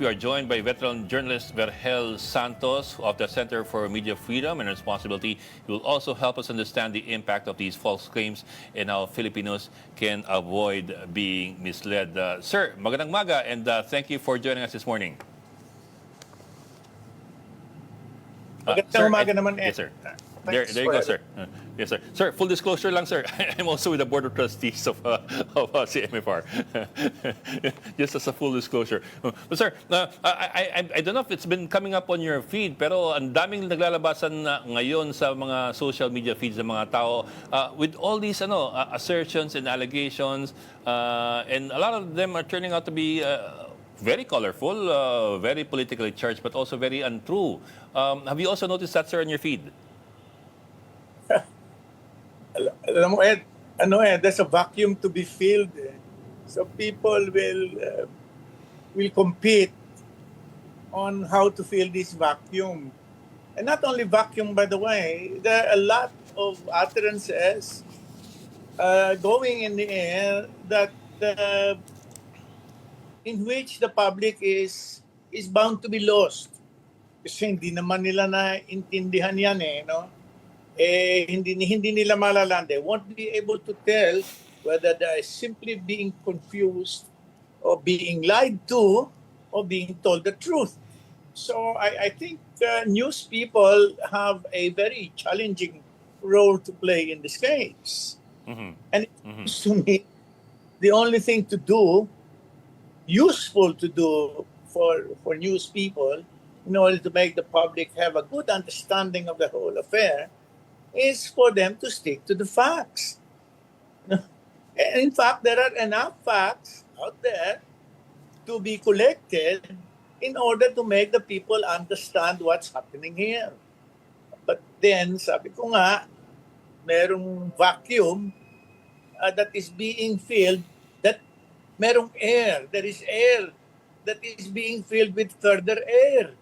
We are joined by veteran journalist Vergel Santos of the Center for Media Freedom and Responsibility. He will also help us understand the impact of these false claims and how Filipinos can avoid being misled. Sir, magandang maga and thank you for joining us this morning. Magandang umaga naman, Yes, Ed. sir. There Thanks you for go, sir. Yes, sir. Sir, full disclosure lang, sir. I'm also with the Board of Trustees of CMFR. Just as a full disclosure. But sir, I don't know if it's been coming up on your feed, pero ang daming naglalabasan na ngayon sa mga social media feeds ng mga tao with all these assertions and allegations, and a lot of them are turning out to be very colorful, very politically charged, but also very untrue. Have you also noticed that, sir, on your feed? Alam mo, Ed, there's a vacuum to be filled. So people will compete on how to fill this vacuum. And not only vacuum, by the way, there are a lot of utterances going in the air that in which the public is bound to be lost. Kasi hindi naman nila naintindihan yan no? Hindi nila malalaan. They won't be able to tell whether they are simply being confused or being lied to or being told the truth. So I think news people have a very challenging role to play in this case. Mm-hmm. And it seems to me the only thing to do, useful to do for news people in order to make the public have a good understanding of the whole affair is for them to stick to the facts. And in fact, there are enough facts out there to be collected in order to make the people understand what's happening here. But then, sabi ko nga, merong vacuum that is being filled, that merong air, there is air that is being filled with further air.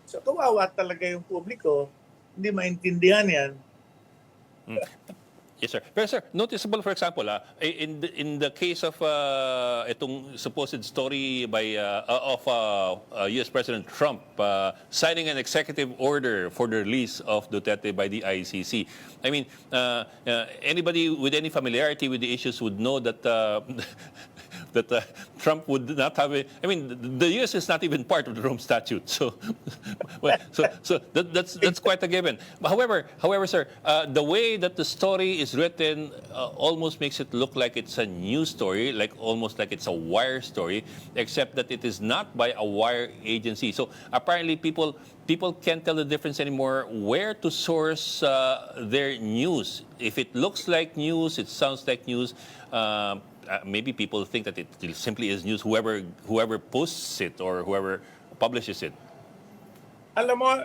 So kawawa talaga yung publiko, hindi maintindihan yan. Yes, sir. Pero sir, noticeable, for example, in the case of itong supposed story by of U.S. President Trump signing an executive order for the release of Duterte by the ICC. I mean, anybody with any familiarity with the issues would know that that Trump would not have a. I mean, the U.S. is not even part of the Rome Statute, so that's quite a given. However, sir, the way that the story is written almost makes it look like it's a news story, almost like it's a wire story, except that it is not by a wire agency. So apparently, people can't tell the difference anymore where to source their news. If it looks like news, it sounds like news. Maybe people think that it simply is news, whoever posts it or whoever publishes it. Alam mo,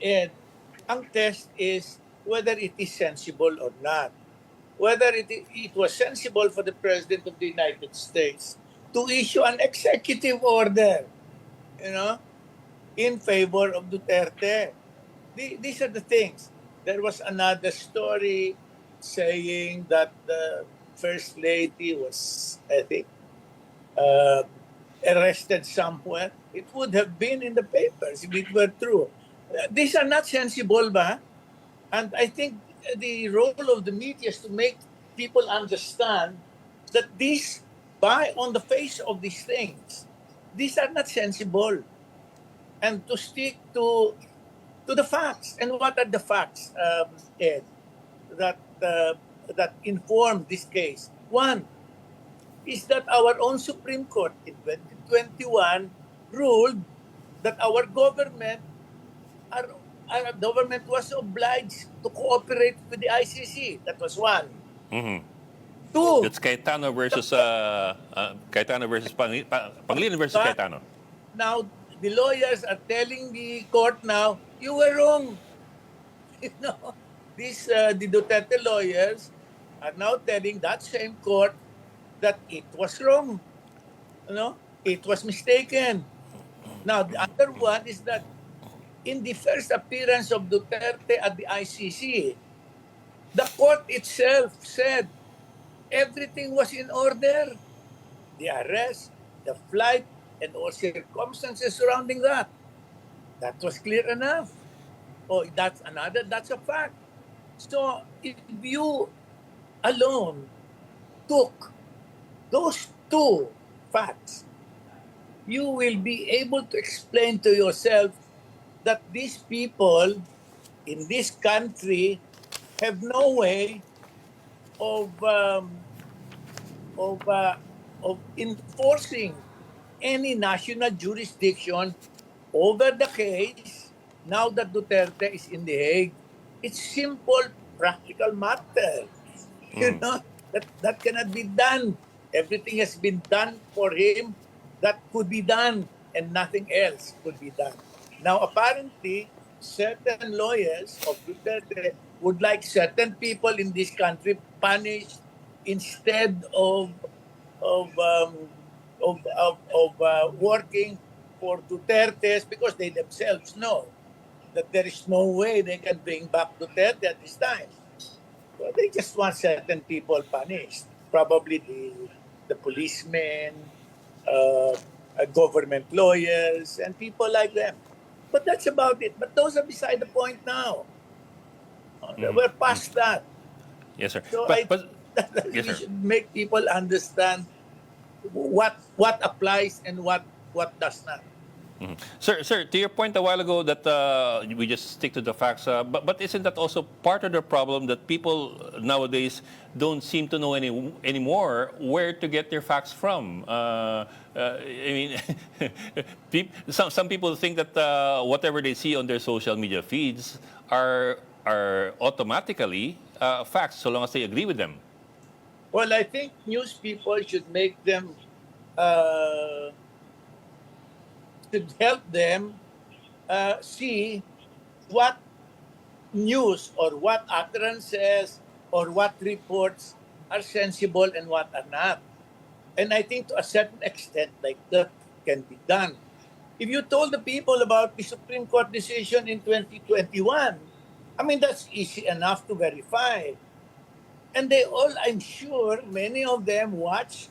Ed, ang test is whether it is sensible or not. Whether it was sensible for the President of the United States to issue an executive order, in favor of Duterte. These are the things. There was another story saying that the First Lady was, I think, arrested somewhere. It would have been in the papers if it were true. These are not sensible, ba? And I think the role of the media is to make people understand that on the face of these things, these are not sensible. And to stick to the facts. And what are the facts, Ed, that inform this case? One is that our own Supreme Court in 2021 ruled that our government was obliged to cooperate with the ICC. That was one. Mm-hmm. Two. It's Cayetano versus Pangilinan versus Cayetano. Now, the lawyers are telling the court now, you were wrong. The Duterte lawyers are now telling that same court that it was wrong. It was mistaken. Now, the other one is that in the first appearance of Duterte at the ICC, the court itself said everything was in order. The arrest, the flight, and all circumstances surrounding that. That was clear enough. Oh, that's a fact. So if you alone took those two facts, you will be able to explain to yourself that these people in this country have no way of of uh, of enforcing any national jurisdiction over the case now that Duterte is in The Hague. It's simple, practical matter. You know, that cannot be done. Everything has been done for him that could be done, and nothing else could be done. Now, apparently, certain lawyers of Duterte would like certain people in this country punished instead of working for Duterte's, because they themselves know that there is no way they can bring back Duterte at this time. So they just want certain people punished. Probably the policemen, government lawyers, and people like them. But that's about it. But those are beside the point now. We're past that. Yes, sir. So I But that yes, we sir. should make people understand what applies and what does not. Sir, to your point a while ago that we just stick to the facts, but isn't that also part of the problem that people nowadays don't seem to know anymore where to get their facts from? I mean, some people think that whatever they see on their social media feeds are automatically facts so long as they agree with them. Well, I think news people should make them uh, should help them see what news or what utterances or what reports are sensible and what are not. And I think to a certain extent, like that can be done. If you told the people about the Supreme Court decision in 2021, I mean, that's easy enough to verify. And they all, I'm sure, many of them watched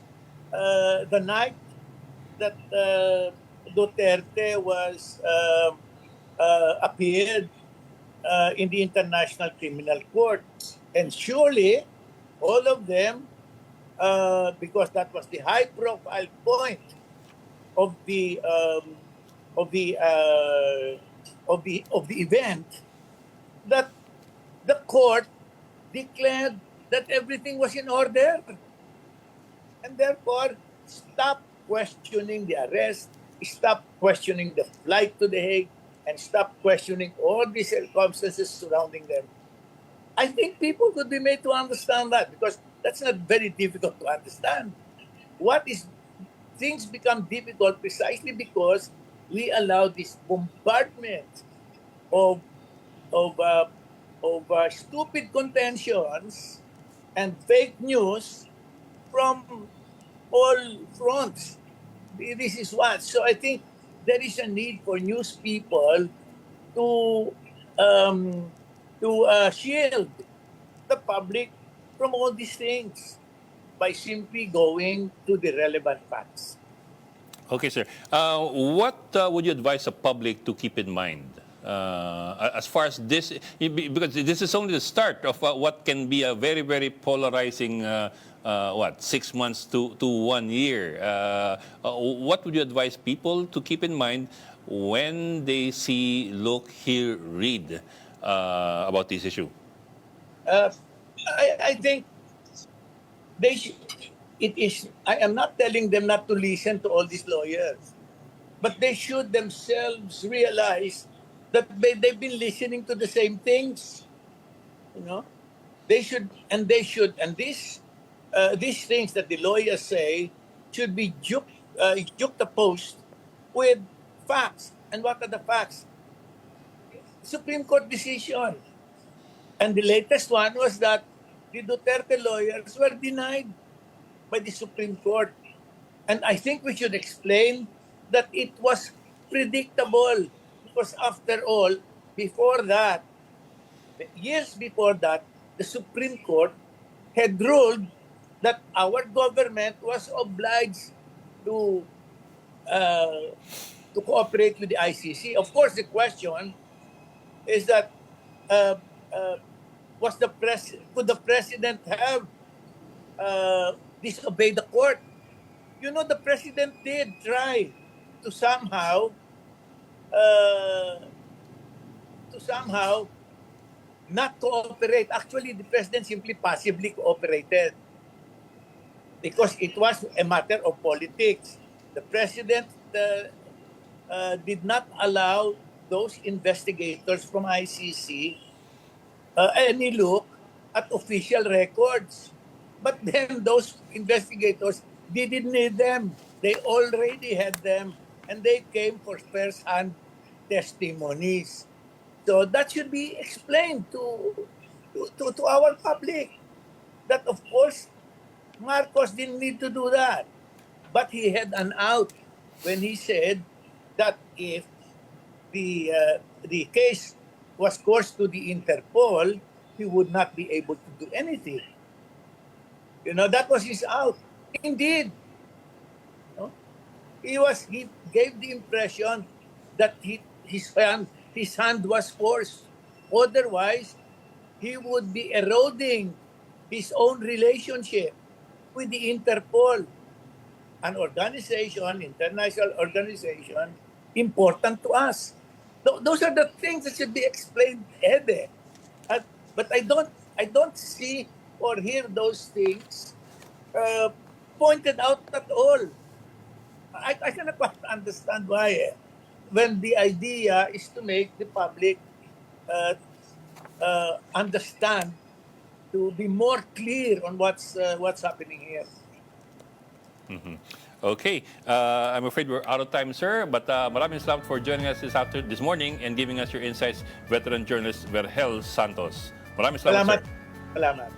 the night that Duterte was appeared in the International Criminal Court. And surely, all of them, because that was the high-profile point of the of the uh, of the event, that the court declared that everything was in order, and therefore stop questioning the arrest, stop questioning the flight to The Hague, and stop questioning all the circumstances surrounding them. I think people could be made to understand that, because that's not very difficult to understand. What is Things become difficult precisely because we allow this bombardment of of uh, stupid contentions and fake news from all fronts. This is what. So I think there is a need for news people to um, shield the public from all these things by simply going to the relevant facts. Okay, sir. What would you advise the public to keep in mind as far as this? Because this is only the start of what can be a very, very polarizing, 6 months to 1 year. What would you advise people to keep in mind when they see, look, hear, read about this issue? Uh, I think they should. It is. I am not telling them not to listen to all these lawyers, but they should themselves realize that they've been listening to the same things. You know, and these things that the lawyers say should be juxtaposed with facts. And what are the facts? Supreme Court decision. And the latest one was that the Duterte lawyers were denied by the Supreme Court. And I think we should explain that it was predictable, because after all, before that, years before that, the Supreme Court had ruled that our government was obliged to uh, to cooperate with the ICC. Of course, the question is that uh, uh, could the president have disobeyed the court? You know, the president did try to somehow uh, not cooperate. Actually, the president simply passively cooperated because it was a matter of politics. The president did not allow those investigators from ICC any look at official records. But then those investigators didn't need them. They already had them, and they came for first-hand testimonies. So that should be explained to our public. That, of course, Marcos didn't need to do that. But he had an out when he said that if the case was coursed to the Interpol, he would not be able to do anything. You know, that was his out. Indeed, no? He gave the impression that his hand was forced. Otherwise, he would be eroding his own relationship with the Interpol, an organization, international organization, important to us. Those are the things that should be explained, Ede. But I don't see or hear those things pointed out at all. I cannot quite understand why. When the idea is to make the public understand, to be more clear on what's happening here. Okay, I'm afraid we're out of time, sir. But maraming salamat for joining us this morning and giving us your insights, veteran journalist Vergel Santos. Maraming salamat, Salamat. sir. Salamat.